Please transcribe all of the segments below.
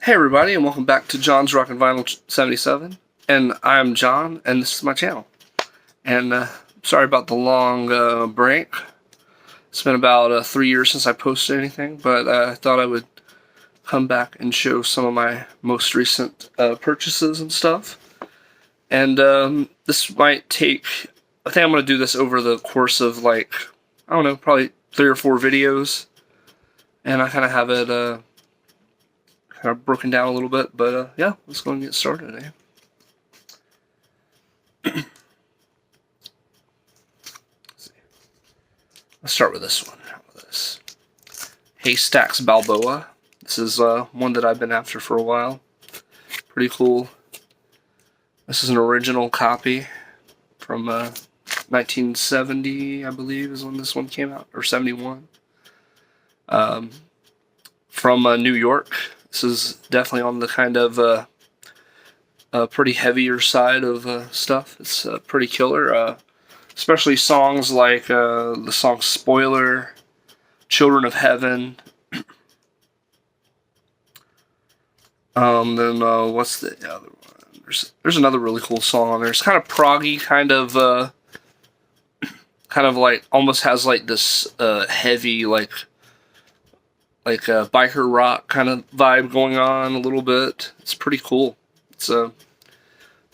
Hey everybody, and welcome back to John's Rock and Vinyl 77. And I'm John, and this is my channel. And sorry about the long break. It's been about 3 years since I posted anything, but I thought I would come back and show some of my most recent purchases and stuff. And this might take, I think I'm going to do this over the course of I don't know, probably 3 or 4 videos. And I kind of have it kind of broken down a little bit, but yeah, let's go and get started, Let's start with this one. How about this? Haystacks Balboa. This is one that I've been after for a while. Pretty cool. This is an original copy from 1970, I believe, is when this one came out, or 71. From New York. This is definitely on the kind of pretty heavier side of stuff. It's pretty killer, especially songs like the song Spoiler, Children of Heaven. Then what's the other one? There's another really cool song on there. It's kind of proggy, kind of like almost has like this heavy like a biker rock kind of vibe going on a little bit. It's pretty cool. It's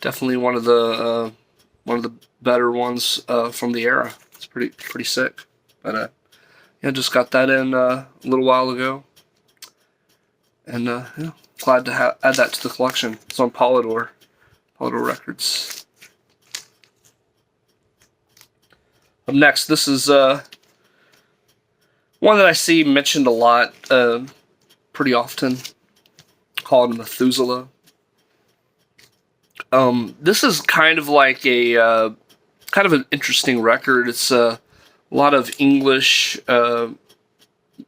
definitely one of the better ones from the era. It's pretty sick. But yeah, just got that in a little while ago, and yeah, glad to add that to the collection. It's on Polydor Records. Up next, this is one that I see mentioned a lot, pretty often, called Methuselah. This is kind of like a kind of an interesting record. It's a lot of English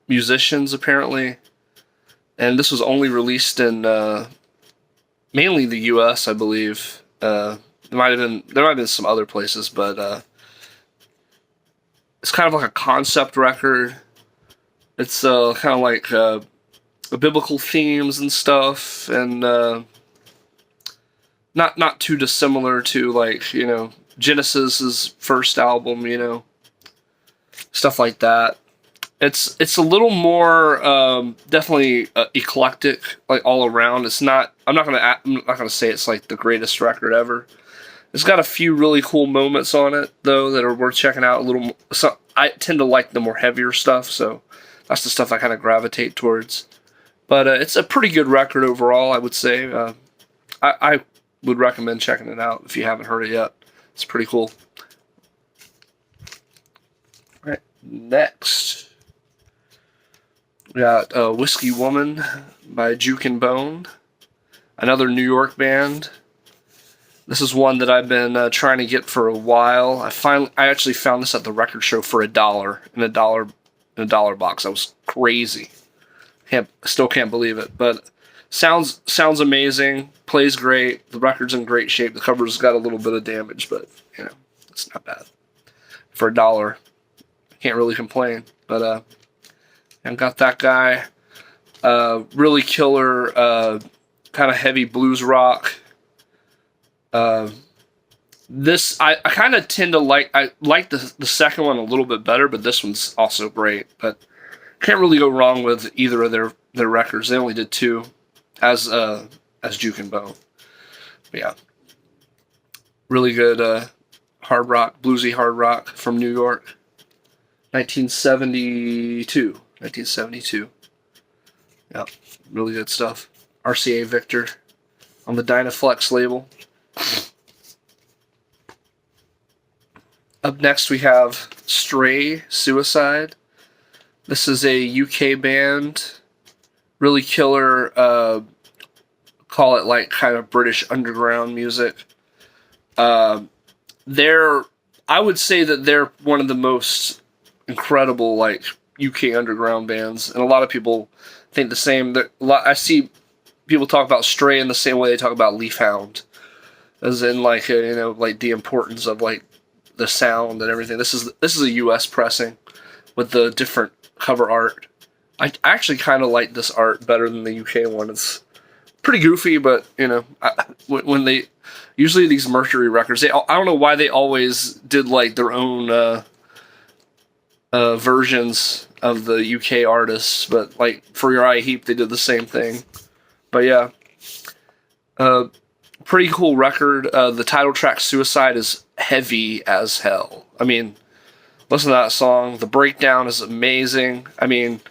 musicians apparently, and this was only released in mainly the U.S., I believe. There might have been some other places, but it's kind of like a concept record. It's kind of like biblical themes and stuff, and not too dissimilar to, like, you know, Genesis's first album, you know, stuff like that. It's a little more definitely eclectic, like all around. It's not. I'm not gonna say it's like the greatest record ever. It's got a few really cool moments on it though that are worth checking out. I tend to like the more heavier stuff, so that's the stuff I kind of gravitate towards. But it's a pretty good record overall, I would say. I would recommend checking it out if you haven't heard it yet. It's pretty cool. All right, next we got Whiskey Woman by Juke and Bone, another New York band. This is one that I've been trying to get for a while. I actually found this at the record show for $1 in a dollar box. I was crazy. Still can't believe it, but sounds amazing. Plays great. The record's in great shape. The cover's got a little bit of damage, but you know, it's not bad for $1. Can't really complain. But and got that guy. Really killer, kind of heavy blues rock. This I kind of tend to like. I like the second one a little bit better, but this one's also great. But can't really go wrong with either of their records. They only did 2 as Juke and Bone. But yeah, really good hard rock, bluesy hard rock from New York, 1972. Yeah, really good stuff. RCA Victor on the Dynaflex label. Up next we have Stray Suicide. This is a UK band. Really killer, call it like kind of British underground music. I would say that they're one of the most incredible like UK underground bands, and a lot of people think the same. I see people talk about Stray in the same way they talk about Leafhound, as in like you know, like the importance of like the sound and everything. This is a US pressing with the different cover art. I actually kind of like this art better than the UK one. It's pretty goofy, but when they usually these Mercury records, I don't know why they always did like their own versions of the UK artists, but like for Uriah Heep, they did the same thing. But yeah, pretty cool record. The title track "Suicide" is heavy as hell. I mean, listen to that song. The breakdown is amazing. I mean,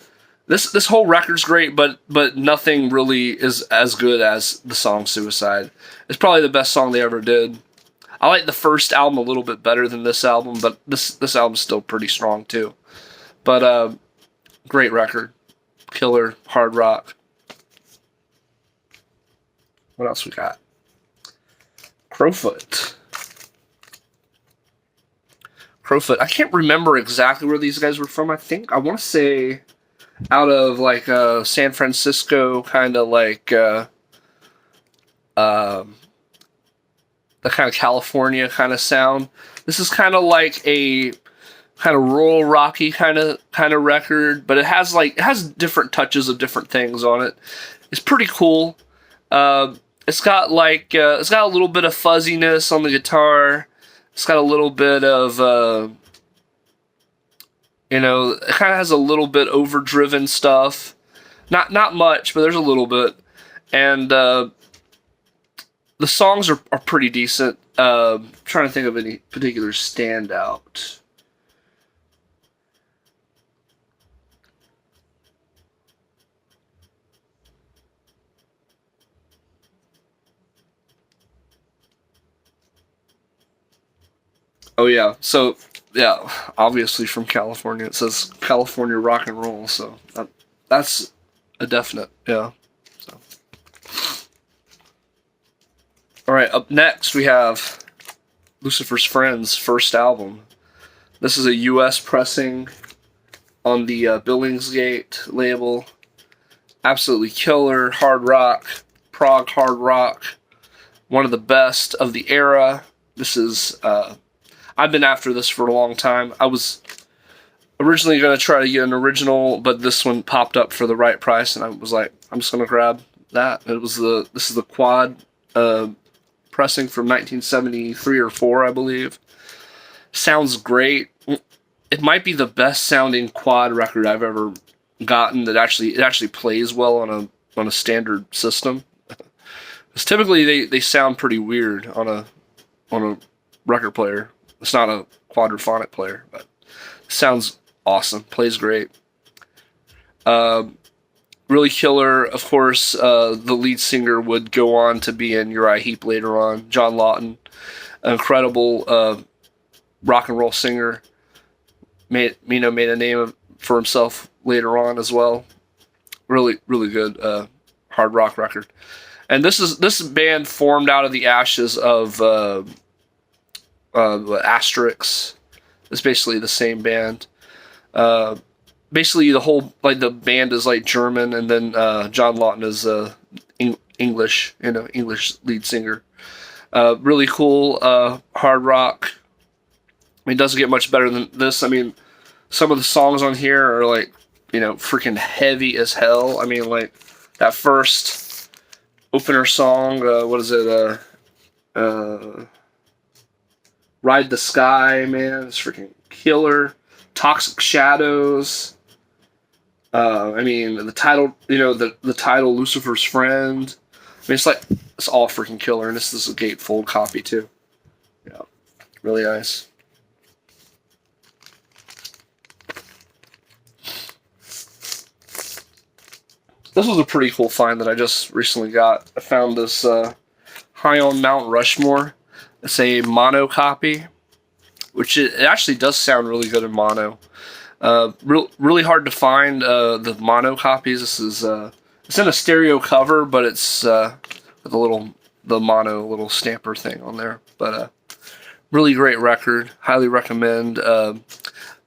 this whole record's great, but nothing really is as good as the song "Suicide." It's probably the best song they ever did. I like the first album a little bit better than this album, but this album's still pretty strong too. But great record, killer, hard rock. What else we got? Crowfoot. Crowfoot. I can't remember exactly where these guys were from. I want to say out of like San Francisco, kind of like the kind of California kind of sound. This is kind of like a kind of rural rocky kind of record, but it has different touches of different things on it. It's pretty cool. It's got a little bit of fuzziness on the guitar. It's got a little bit of it kind of has a little bit overdriven stuff. Not much, but there's a little bit. And the songs are pretty decent. Trying to think of any particular standout. Oh yeah, so yeah, obviously from California. It says California rock and roll, so that's a definite, yeah. So, all right, up next we have Lucifer's Friends' first album. This is a U.S. pressing on the Billingsgate label. Absolutely killer, hard rock, prog hard rock. One of the best of the era. This is I've been after this for a long time. I was originally going to try to get an original, but this one popped up for the right price, and I was like, I'm just going to grab that. This is the quad pressing from 1973 or 4, I believe. Sounds great. It might be the best sounding quad record I've ever gotten that actually plays well on a standard system. Because typically they sound pretty weird on a record player. It's not a quadraphonic player, but it sounds awesome. Plays great. Really killer. Of course, the lead singer would go on to be in Uriah Heep later on. John Lawton, an incredible rock and roll singer. Made a name for himself later on as well. Really, really good hard rock record. And this band formed out of the ashes of Asterix. It's basically the same band. Basically, the band is like German, and then John Lawton is English, English lead singer. Really cool hard rock. I mean, it doesn't get much better than this. I mean, some of the songs on here are like, freaking heavy as hell. I mean, like that first opener song. What is it? Ride the Sky, man. It's freaking killer. Toxic Shadows. I mean, the title, the title, Lucifer's Friend. I mean, it's all freaking killer, and this is a gatefold copy too. Yeah, really nice. This was a pretty cool find that I just recently got. I found this High on Mount Rushmore. It's a mono copy, which it actually does sound really good in mono. Really hard to find the mono copies. This is it's in a stereo cover, but it's with the mono little stamper thing on there. But really great record. Highly recommend.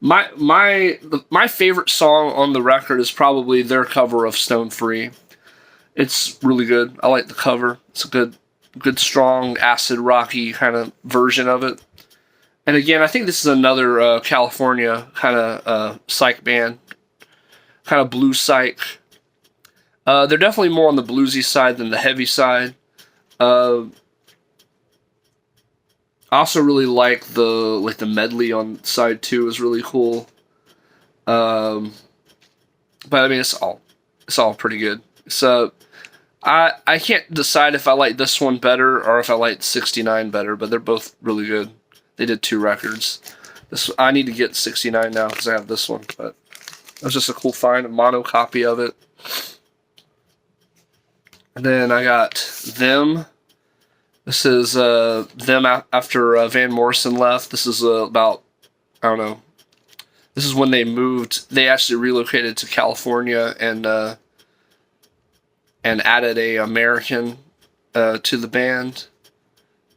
My favorite song on the record is probably their cover of Stone Free. It's really good. I like the cover. It's a good strong acid rocky kind of version of it. And again, I think this is another California kind of psych band, kind of blue psych. They're definitely more on the bluesy side than the heavy side. Uh, I also really like the medley on side 2 is really cool. Um, but I mean, it's all pretty good. So I can't decide if I like this one better or if I like 69 better, but they're both really good. They did 2 records. I need to get 69 now because I have this one, but it was just a cool find, a mono copy of it. And then I got Them. This is them after Van Morrison left. This is about, I don't know. This is when they moved. They actually relocated to California and added a American to the band.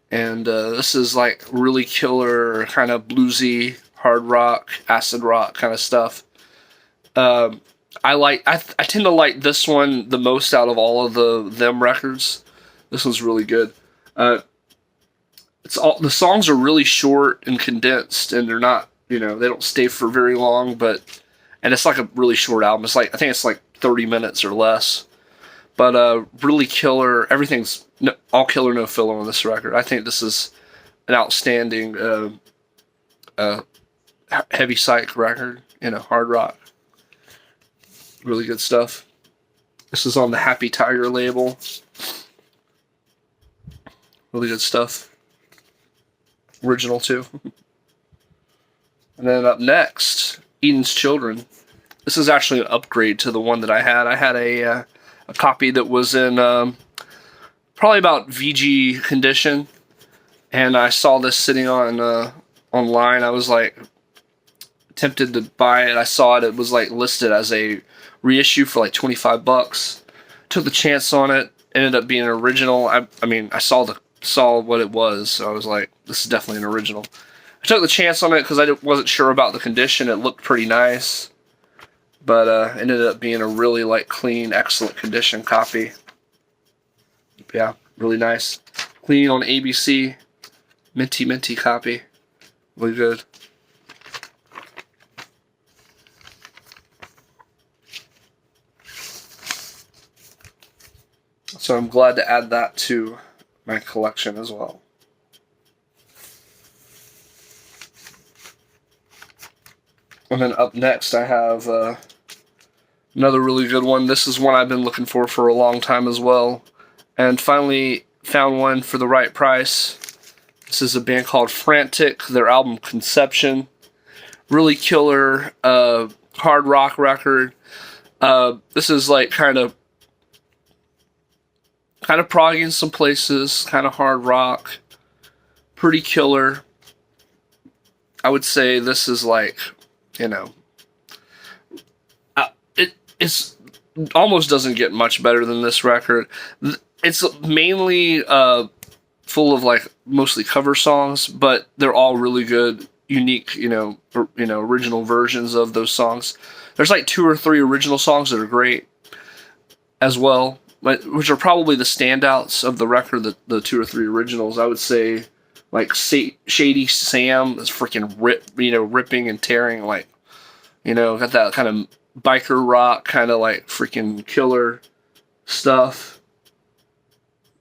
And this is like really killer, kind of bluesy, hard rock, acid rock kind of stuff. I tend to like this one the most out of all of them records. This one's really good. The songs are really short and condensed, and they're not, they don't stay for very long, and it's like a really short album. I think it's like 30 minutes or less, but really killer. Everything's all killer, no filler on this record. I think this is an outstanding heavy psych record, hard rock. Really good stuff. This is on the Happy Tiger label. Really good stuff. Original too. And then up next, Eden's Children. This is actually an upgrade to the one that I had. I had a copy that was in probably about VG condition, and I saw this sitting on online. I was like tempted to buy it. I saw it. It was like listed as a reissue for like $25. Took the chance on it. Ended up being an original. I mean, I saw what it was, so I was like, this is definitely an original. I took the chance on it because I wasn't sure about the condition. It looked pretty nice, but ended up being a really like clean, excellent condition copy. Yeah, really nice. Clean on ABC. Minty copy. Really good. So I'm glad to add that to my collection as well. And then up next I have another really good one. This is one I've been looking for a long time as well, and finally found one for the right price. This is a band called Frantic. Their album Conception. Really killer hard rock record. This is like kind of proggy in some places, kind of hard rock, pretty killer. I would say this is like, it's almost doesn't get much better than this record. It's mainly full of like mostly cover songs, but they're all really good, unique, original versions of those songs. There's like 2 or 3 original songs that are great as well, which are probably the standouts of the record. The 2 or 3 originals, I would say, like Shady Sam is freaking ripping and tearing, like, got that kind of biker rock, kind of like freaking killer stuff.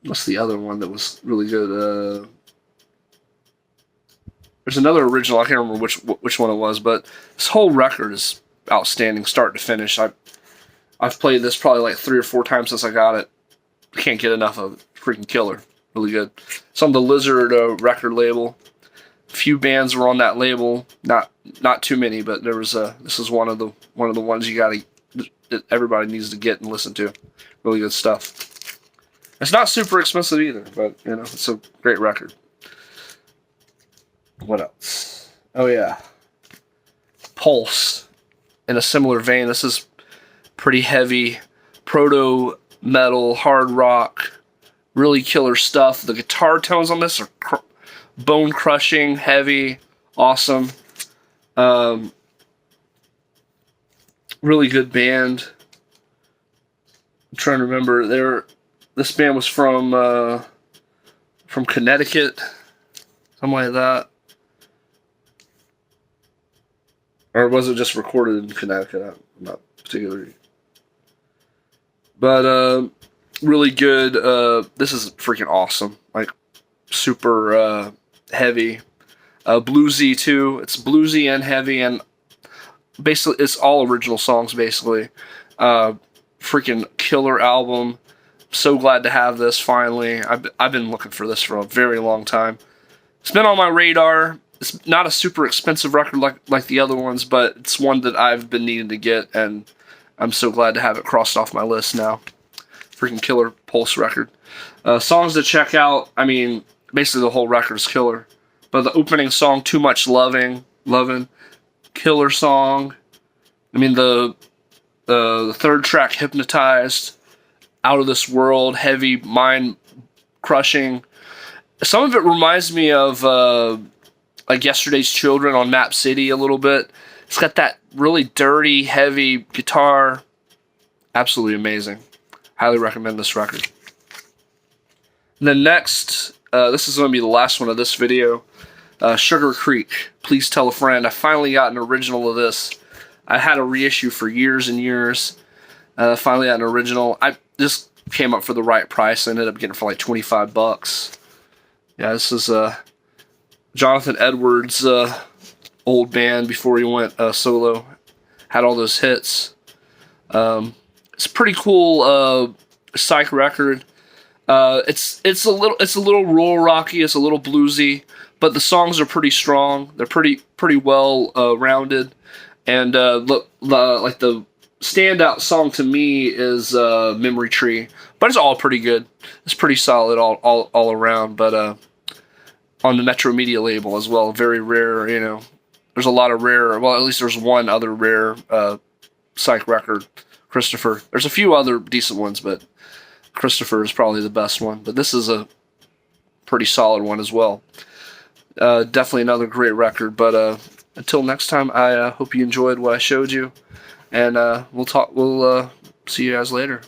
What's the other one that was really good? There's another original. I can't remember which one it was, but this whole record is outstanding, start to finish. I've played this probably like 3 or 4 times since I got it. Can't get enough of it. Freaking killer. Really good. It's on the Lizard record label. A few bands were on that label. Not too many, but there was this is one of the ones that everybody needs to get and listen to. Really good stuff. It's not super expensive either, but it's a great record. What else? Oh yeah. Pulse. In a similar vein, this is pretty heavy proto metal, hard rock, really killer stuff. The guitar tones on this are bone crushing, heavy, awesome. Really good band. I'm trying to remember. This band was from Connecticut, something like that. Or was it just recorded in Connecticut? I'm not particularly. But really good. This is freaking awesome. Like super heavy, bluesy too. It's bluesy and heavy, and basically it's all original songs. Basically, freaking killer album. So glad to have this finally. I've been looking for this for a very long time. It's been on my radar. It's not a super expensive record like the other ones, but it's one that I've been needing to get, and I'm so glad to have it crossed off my list now. Freaking killer Pulse record. Songs to check out. I mean, basically the whole record is killer. But the opening song, Too Much Loving, killer song. I mean, the third track, Hypnotized, out of this world, heavy, mind crushing. Some of it reminds me of like Yesterday's Children on Map City a little bit. It's got that really dirty, heavy guitar. Absolutely amazing. Highly recommend this record. And then next, this is going to be the last one of this video. Sugar Creek, Please Tell a Friend. I finally got an original of this. I had a reissue for years and years. Finally got an original. I just came up for the right price. I ended up getting it for like $25. Yeah, this is Jonathan Edwards' old band before he went solo. Had all those hits. It's a pretty cool Psych record. It's a little roll rocky. It's a little bluesy, but the songs are pretty strong. They're pretty well rounded, and like the standout song to me is Memory Tree, but it's all pretty good. It's pretty solid all around. But on the Metro Media label as well, very rare. You know, there's a lot of rare. Well, at least there's one other rare Psych record, Christopher. There's a few other decent ones, but Christopher is probably the best one. But this is a pretty solid one as well. Definitely another great record. But until next time, I hope you enjoyed what I showed you, and we'll see you guys later.